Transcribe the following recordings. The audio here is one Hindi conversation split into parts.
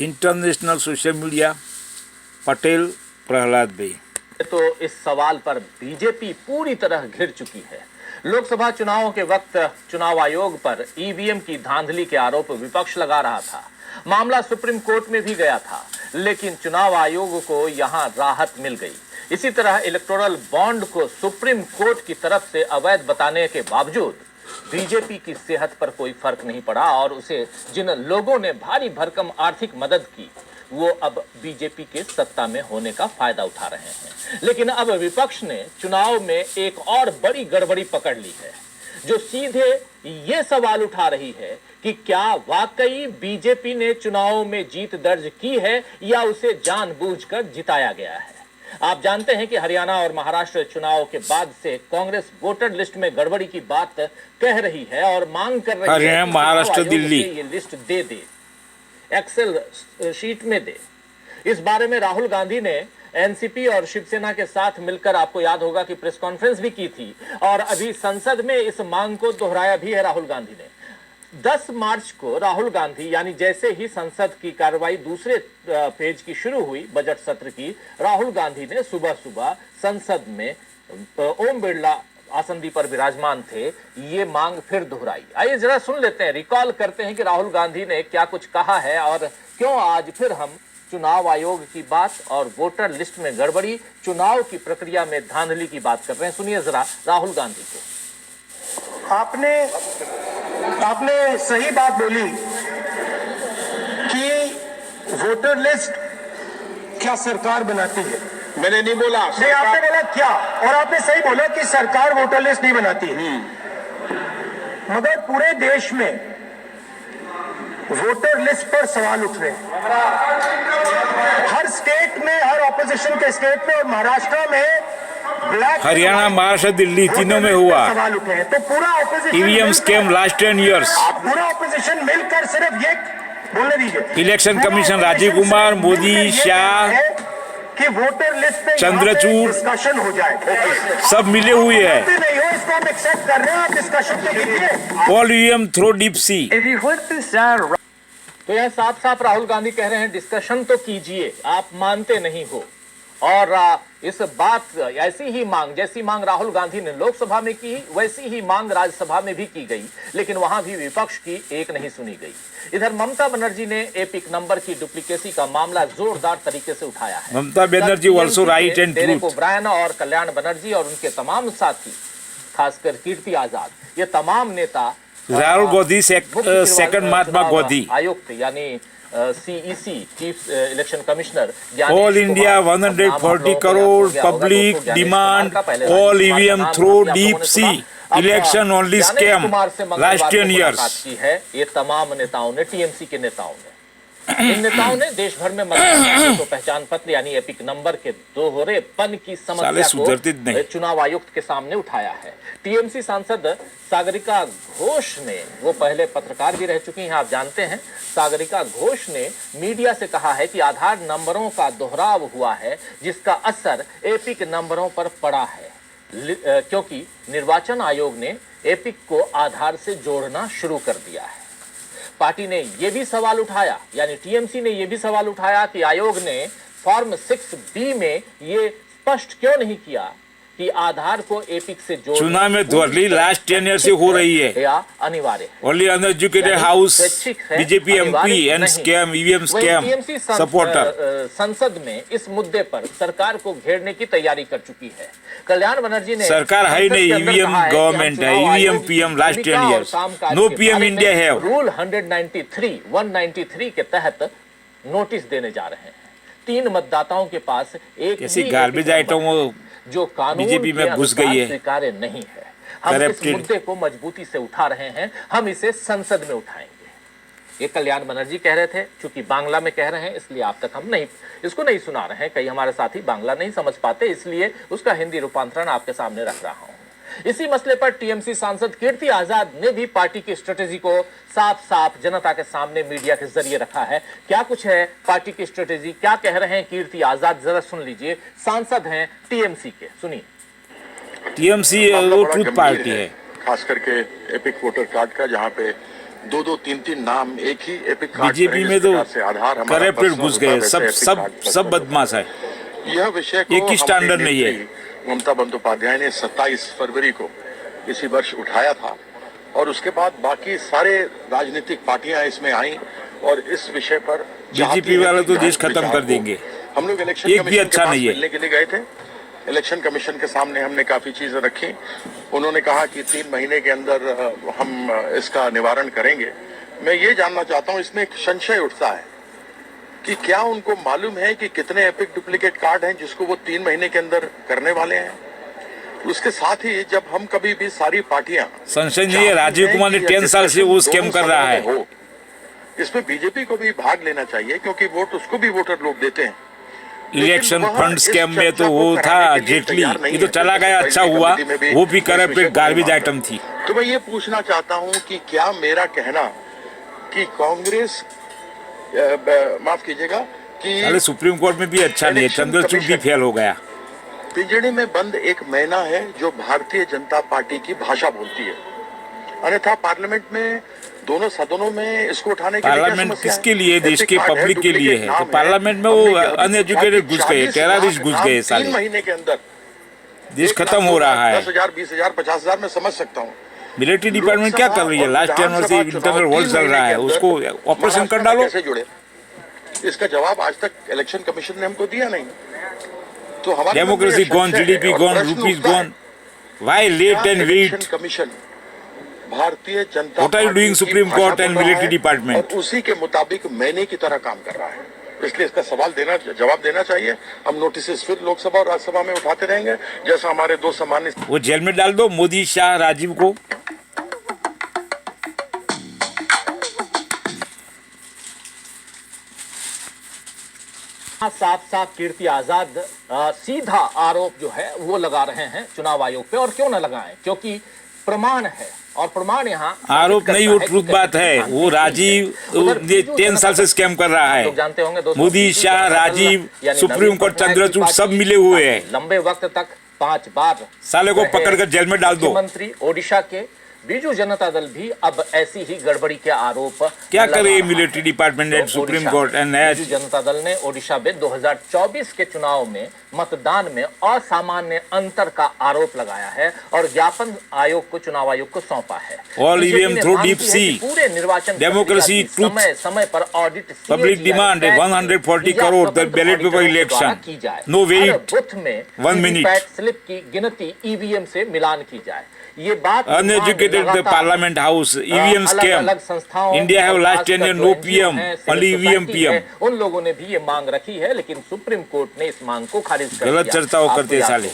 International social media Patel Prahlad भाई। तो इस सवाल पर बीजेपी पूरी तरह घिर चुकी है। लोकसभा चुनावों के वक्त चुनाव आयोग पर ईवीएम की धांधली के आरोप विपक्ष लगा रहा था। मामला सुप्रीम कोर्ट में भी गया था, लेकिन चुनाव आयोग को यहां राहत मिल गई। इसी तरह इलेक्टोरल बॉन्ड को सुप्रीम कोर्ट की तरफ से अवैध बताने के बावजूद बीजेपी की सेहत पर कोई फर्क नहीं पड़ा और उसे जिन लोगों ने भारी भरकम आर्थिक मदद की वो अब बीजेपी के सत्ता में होने का फायदा उठा रहे हैं। लेकिन अब विपक्ष ने चुनाव में एक और बड़ी गड़बड़ी पकड़ ली है, जो सीधे ये सवाल उठा रही है कि क्या वाकई बीजेपी ने चुनाव में जीत दर्ज की है या उसे जानबूझकर जिताया गया है। आप जानते हैं कि हरियाणा और महाराष्ट्र चुनाव के बाद से कांग्रेस वोटर लिस्ट में गड़बड़ी की बात कह रही है और मांग कर रही है कि महाराष्ट्र दिल्ली ये लिस्ट दे दे, एक्सेल शीट में दे। इस बारे में राहुल गांधी ने एनसीपी और शिवसेना के साथ मिलकर, आपको याद होगा कि प्रेस कॉन्फ्रेंस भी की थी और अभी संसद में इस मांग को दोहराया भी है राहुल गांधी ने। 10 मार्च को राहुल गांधी, यानी जैसे ही संसद की कार्रवाई दूसरे पेज की शुरू हुई बजट सत्र की, राहुल गांधी ने सुबह सुबह संसद में ओम बिरला आसंदी पर विराजमान थे, ये मांग फिर दोहराई। आइए जरा सुन लेते हैं, रिकॉल करते हैं कि राहुल गांधी ने क्या कुछ कहा है और क्यों आज फिर हम चुनाव आयोग की बात और वोटर लिस्ट में गड़बड़ी, चुनाव की प्रक्रिया में धांधली की बात कर रहे हैं। सुनिए जरा राहुल गांधी को। आपने सही बात बोली कि वोटर लिस्ट क्या सरकार बनाती है। मैंने नहीं बोला, नहीं, आपने बोला क्या, और आपने सही बोला कि सरकार वोटर लिस्ट नहीं बनाती है। मगर पूरे देश में वोटर लिस्ट पर सवाल उठ रहे हैं। हर स्टेट में, हर ऑपोजिशन के स्टेट में और महाराष्ट्र में, हरियाणा, महाराष्ट्र, दिल्ली तीनों में हुआ सवाल उठे हैं। तो पूरा opposition EVM scam last 10 years। पूरा ऑपोजिशन मिलकर सिर्फ ये बोलने दीजिए, इलेक्शन कमीशन राजीव कुमार, मोदी, शाह, कि वोटर लिस्ट पे चंद्रचूड़ डिस्कशन हो जाए, सब मिले हुए हैं। नहीं हो इसको हम एक्सेप्ट कर रहे हैं, आप डिस्कशन पे कीजिए। All EVM throw deep sea. तो यह साफ साफ राहुल गांधी कह रहे हैं डिस्कशन तो कीजिए, आप मानते नहीं हो। और इस बात, ऐसी ही मांग, जैसी मांग राहुल गांधी ने लोकसभा में की वैसी ही मांग राज्यसभा में भी की गई, लेकिन वहां भी विपक्ष की एक नहीं सुनी गई। इधर ममता बनर्जी ने एपिक नंबर की डुप्लीकेसी का मामला जोरदार तरीके से उठाया है। Mamata Banerjee also right and truth. O'Brien और कल्याण बनर्जी और उनके तमाम साथी, खासकर कीर्ति आजाद, ये तमाम नेता, राहुल गांधी सेकंड महात्मा गांधी, आयुक्त यानी CEC, chief election commissioner, all India 140 crore public demand, all EVM throw deep sea, election only scam last 10 years। है ये तमाम नेताओं ने, टीएमसी के नेताओं ने, इन नेताओं ने देश भर में मतदाताओं को पहचान पत्र यानी एपिक नंबर के दोहरेपन की समस्या को चुनाव आयुक्त के सामने उठाया है। टीएमसी सांसद सागरिका घोष ने, वो पहले पत्रकार भी रह चुकी हैं, आप जानते हैं, सागरिका घोष ने मीडिया से कहा है कि आधार नंबरों का दोहराव हुआ है जिसका असर एपिक नंबरों पर पड़ा है, क्योंकि निर्वाचन आयोग ने एपिक को आधार से जोड़ना शुरू कर दिया है। पार्टी ने यह भी सवाल उठाया, यानी टीएमसी ने यह भी सवाल उठाया कि आयोग ने फॉर्म 6B में ये स्पष्ट क्यों नहीं किया कि आधार को एपिक से जोड़ना चुनाव में धुरली लास्ट 10 years से हो रही है या अनिवार्य है। Only uneducated house BJP MP and scam EVM scam supporter. संसद में इस मुद्दे पर सरकार को घेरने की तैयारी कर चुकी है। कल्याण बनर्जी ने, सरकार है नहीं, ईवीएम गवर्नमेंट है, EVM PM last 10 years, no PM India है। रूल 193 के तहत नोटिस देने जा रहे हैं। 3 मतदाताओं के पास एक ऐसी गार्बेज आइटम जो कानून बीजेपी में घुस गई है, स्वीकार्य नहीं है। हम इस मुद्दे को मजबूती से उठा रहे हैं, हम इसे संसद में उठाएंगे। ये कल्याण बनर्जी कह रहे थे, चूंकि बांग्ला में कह रहे हैं इसलिए आप तक हम इसको नहीं सुना रहे हैं। कई हमारे साथी बांग्ला नहीं समझ पाते, इसलिए उसका हिंदी रूपांतरण आपके सामने रख रहा हूं। इसी मसले पर टीएमसी सांसद कीर्ति आजाद ने भी पार्टी की स्ट्रेटेजी को साफ साफ जनता के सामने मीडिया के जरिए रखा है। क्या कुछ है पार्टी की स्ट्रेटेजी, क्या कह रहे हैं कीर्ति आजाद, जरा सुन लीजिए। सांसद हैं टीएमसी के, सुनिए। टीएमसी वो ट्रूथ पार्टी है, खास करके एपिक वोटर कार्ड का, जहाँ पे दो तीन नाम एक ही एपिक कार्ड बीजेपी में तो से आधार हमारा करप्टेड personal घुस होता गए, है, वैसे सब एपिक सब कार्ड सब personal बदमाश है। होता है। यह विषय को एक ही स्टैंडर्ड नहीं है। ममता बंदोपाध्याय ने 27 फरवरी को इसी वर्ष उठाया था और उसके बाद बाकी सारे राजनीतिक पार्टियां इसमें आई और इस विषय पर बीजेपी वाले तो देश खत्म कर देंगे। हम लोग इलेक्शन एक भी कमीशन अच्छा के पास नहीं है। मिलने के लिए गए थे। इलेक्शन कमीशन के सामने हमने काफी चीजें रखी। उन्होंने कहा कि 3 महीने के अंदर हम इसका निवारण करेंगे। मैं ये जानना चाहता हूं, इसमें एक संशय उठता है कि क्या उनको मालूम है कि कितने एपिक डुप्लीकेट कार्ड हैं जिसको वो 3 महीने के अंदर करने वाले हैं। उसके साथ ही जब हम कभी भी सारी पार्टियां संशय नहीं है, राजीव कुमार ने 10 साल से वो स्कैम कर रहा है। इसमें बीजेपी को भी भाग लेना चाहिए क्योंकि वोट उसको भी वोटर लोग देते हैं। इलेक्शन फंड स्कैम में तो वो था जेटली, ये तो चला गया, अच्छा हुआ, वो भी करप्टेड गार्बेज आइटम थी। तो मैं ये पूछना चाहता हूं कि क्या मेरा कहना कि कांग्रेस माफ कीजिएगा कि अरे सुप्रीम कोर्ट में भी अच्छा नहीं है, चंद्रचूड़ भी फेल हो गया। पिंजड़े में बंद एक मैना है जो भारतीय जनता पार्टी की भाषा बोलती है, अन्यथा पार्लियामेंट में दोनों सदनों में इसको उठाने के लिए पार्लियामेंट किसके लिए? देश के पब्लिक के लिए है। तो पार्लियामेंट में वो अनएजुकेटेड घुस गए, टेररिस्ट घुस गए साले। 3 महीने के अंदर देश खत्म हो रहा है। 10,000, 20,000, 50,000 में समझ सकता हूँ। मिलिट्री डिपार्टमेंट क्या कर रही है? लास्ट ईयर से इंटरनल वॉर चल रहा है, उसको ऑपरेशन कर डालो। कैसे जुड़े? इसका जवाब आज तक इलेक्शन कमीशन ने हमको दिया नहीं। तो हमारी democracy gone, GDP gone, rupees gone, why late and wait? Commission भारतीय जनता What are you doing, Supreme Court and military department? और उसी के मुताबिक मैंने की तरह काम कर रहा है। इसलिए इसका जवाब देना चाहिए। हम नोटिस फिर लोकसभा और राज्यसभा में उठाते रहेंगे, जैसा हमारे 2 सम्मानित। वो जेल में डाल दो मोदी, शाह, राजीव को। साफ साफ कीर्ति आजाद सीधा आरोप जो है वो लगा रहे हैं चुनाव आयोग पे, और क्यों न लगाएं, क्योंकि प्रमाण है और प्रमाण यहाँ आरोप नहीं, वो ट्रूथ बात है। वो राजीव 10 साल से स्कैम कर रहा है। जानते होंगे मोदी, शाह, राजीव, सुप्रीम कोर्ट, चंद्रचूड़ सब मिले हुए हैं। लंबे वक्त तक 5 बार साले को पकड़ कर जेल में डाल दो। मुख्यमंत्री ओडिशा के बीजू जनता दल भी अब ऐसी ही गड़बड़ी के आरोप क्या करे military department and supreme court and Biju Janata Dal ने ओडिशा में 2024 के चुनाव में मतदान में असामान्य अंतर का आरोप लगाया है और ज्ञापन आयोग को, चुनाव आयोग को सौंपा है। All EVM through deep sea, पूरे निर्वाचन डेमोक्रेसी, ट्रूथ, समय पर audit, public demand 140 crore the ballot paper election, no wait, booth में 1 मिनट, स्लिप की गिनती ईवीएम से मिलान की जाए। ये बात uneducated the parliament house, EVM scam, India have last 10 years no PM, only EVM PM। उन लोगों ने भी ये मांग रखी है, लेकिन सुप्रीम कोर्ट ने इस मांग को खारिज कर दिया। गलत चर्चा वो करते साले।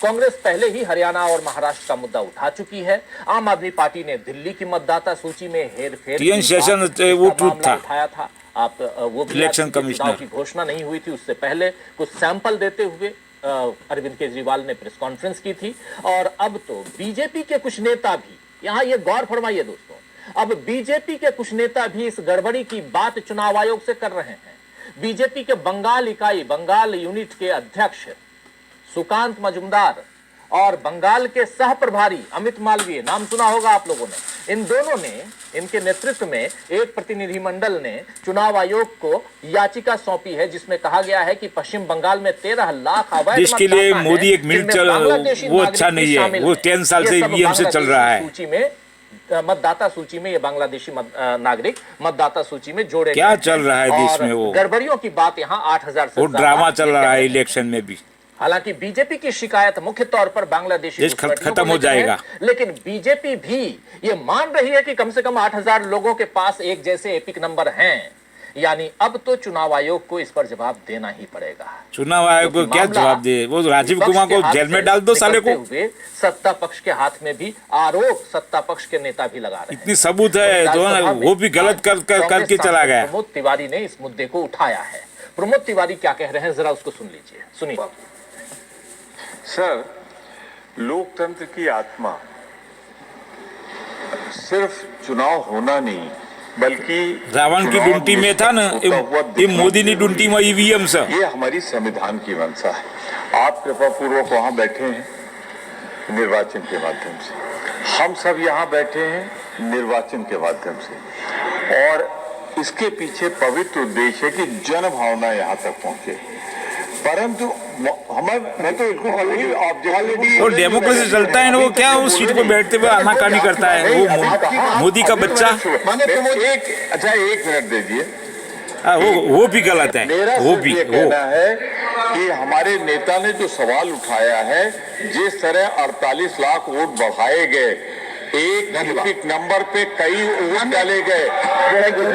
कांग्रेस पहले ही हरियाणा और महाराष्ट्र का मुद्दा उठा चुकी है। आम आदमी पार्टी ने दिल्ली की मतदाता सूची में हेरफेर TN सेशन वो ट्रूथ था, उठाया था। आप वो इलेक्शन कमिश्नर की घोषणा नहीं हुई थी, उससे पहले कुछ सैंपल देते हुए अरविंद केजरीवाल ने प्रेस कॉन्फ्रेंस की थी। और अब तो बीजेपी के कुछ नेता भी, यहां ये गौर फरमाइए दोस्तों, अब बीजेपी के कुछ नेता भी इस गड़बड़ी की बात चुनाव आयोग से कर रहे हैं। बीजेपी के बंगाल इकाई, बंगाल यूनिट के अध्यक्ष सुकांत मजुमदार और बंगाल के सह प्रभारी अमित मालवीय, नाम सुना होगा आप लोगों ने, इन दोनों ने, इनके नेतृत्व में एक प्रतिनिधिमंडल ने चुनाव आयोग को याचिका सौंपी है जिसमें कहा गया है कि पश्चिम बंगाल में 13 लाख अवैध इसके लिए मोदी एक मिनट चल, वो अच्छा नहीं है। वो 10 साल से ईवीएम से चल रहा है। सूची में, मतदाता सूची में ये बांग्लादेशी नागरिक मतदाता सूची में जोड़े क्या चल रहा है देश में? वो गड़बड़ियों की बात यहाँ 8,000 से वो ड्रामा चल रहा है इलेक्शन में भी। हालांकि बीजेपी की शिकायत मुख्य तौर पर बांग्लादेशी खत्म हो जाएगा, लेकिन बीजेपी भी ये मान रही है कि कम से कम 8,000 लोगों के पास एक जैसे एपिक नंबर हैं। यानी अब तो चुनाव आयोग को इस पर जवाब देना ही पड़ेगा। चुनाव आयोग को क्या जवाब दे? वो राजीव कुमार को जेल में डाल दो साले को। सत्ता पक्ष के हाथ में भी आरोप सत्ता पक्ष के नेता भी लगा रहे हैं। इतनी सबूत है, जो वो भी गलत करके चला गया। प्रमोद तिवारी ने इस मुद्दे को उठाया है। प्रमोद तिवारी क्या कह रहे हैं, जरा उसको सुन लीजिए, सुनिए। सर, लोकतंत्र की आत्मा सिर्फ चुनाव होना नहीं, बल्कि रावण की डुंटी में था ना, ये मोदी ने डुंटी में ईवीएम से। ये हमारी संविधान की मंशा है। आप कृपा पूर्वक वहां बैठे हैं निर्वाचन के माध्यम से। हम सब यहाँ बैठे हैं निर्वाचन के माध्यम से, और इसके पीछे पवित्र उद्देश्य है कि जन भावना यहाँ तक पहुंचे। परंतु मैं तो वो डेमोक्रेसी चलता है ना, वो क्या उस सीट पर बैठते हुए आनाकानी करता है वो मोदी का बच्चा। अच्छा एक मिनट दीजिए। वो भी गलत है, वो भी कहना है कि हमारे नेता ने जो सवाल उठाया है, जिस तरह 48 लाख वोट बढ़ाए गए, एक नंबर पे कई वोट डाले गए,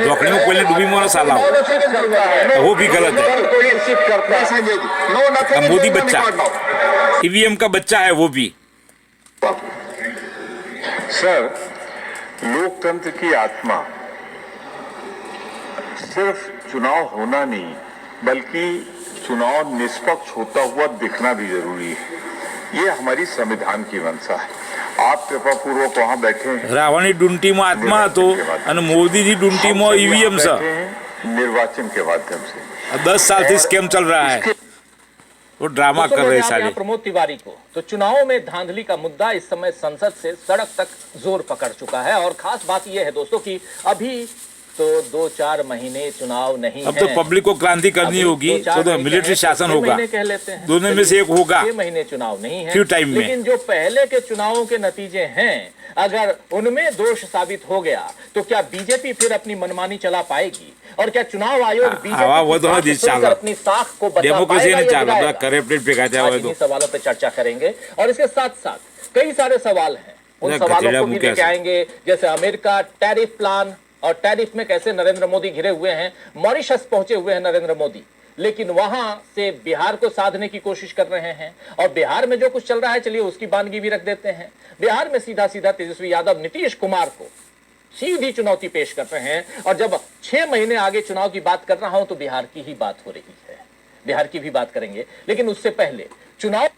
रोकने में पहले डूबी मोना साला वो भी गलत है। मोदी बच्चा ईवीएम का बच्चा है वो भी। सर, लोकतंत्र की आत्मा सिर्फ चुनाव होना नहीं, बल्कि चुनाव निष्पक्ष होता हुआ दिखना भी जरूरी है। ये हमारी संविधान की मंशा है। आप कृपा पूर्वक वहां बैठे हैं। रावणी डूंटी में आत्मा तो मोदी जी डूंटी में ईवीएम से निर्वाचन के माध्यम से 10 साल से स्कैम चल रहा है, वो ड्रामा कर रहे साले। प्रमोद तिवारी को तो चुनाव में धांधली का मुद्दा इस समय संसद से सड़क तक जोर पकड़ चुका है। और खास बात यह है दोस्तों कि अभी तो 2-4 महीने चुनाव नहीं अब तो पब्लिक को क्रांति करनी होगी, तो मिलिट्री शासन होगा, दोनों में से एक होगा। 6 महीने चुनाव नहीं है फ्यू टाइम में। लेकिन जो पहले के चुनावों के नतीजे हैं, अगर उनमें दोष साबित हो गया तो क्या बीजेपी फिर अपनी मनमानी चला पाएगी? और क्या चुनाव आयोग बीजेपी अपनी साख को बचा पाएगा? सवालों पर चर्चा करेंगे और इसके साथ साथ कई सारे सवाल हैं, उन सवालों को भी लेके आएंगे। जैसे अमेरिका टैरिफ प्लान और टैरिफ में कैसे नरेंद्र मोदी घिरे हुए हैं, मॉरिशस पहुंचे हुए हैं नरेंद्र मोदी, लेकिन वहां से बिहार को साधने की कोशिश कर रहे हैं। और बिहार में जो कुछ चल रहा है, चलिए उसकी बानगी भी रख देते हैं। बिहार में सीधा सीधा तेजस्वी यादव नीतीश कुमार को सीधी चुनौती पेश कर रहे हैं। और जब 6 महीने आगे चुनाव की बात कर रहा हूं तो बिहार की ही बात हो रही है, बिहार की भी बात करेंगे। लेकिन उससे पहले चुनाव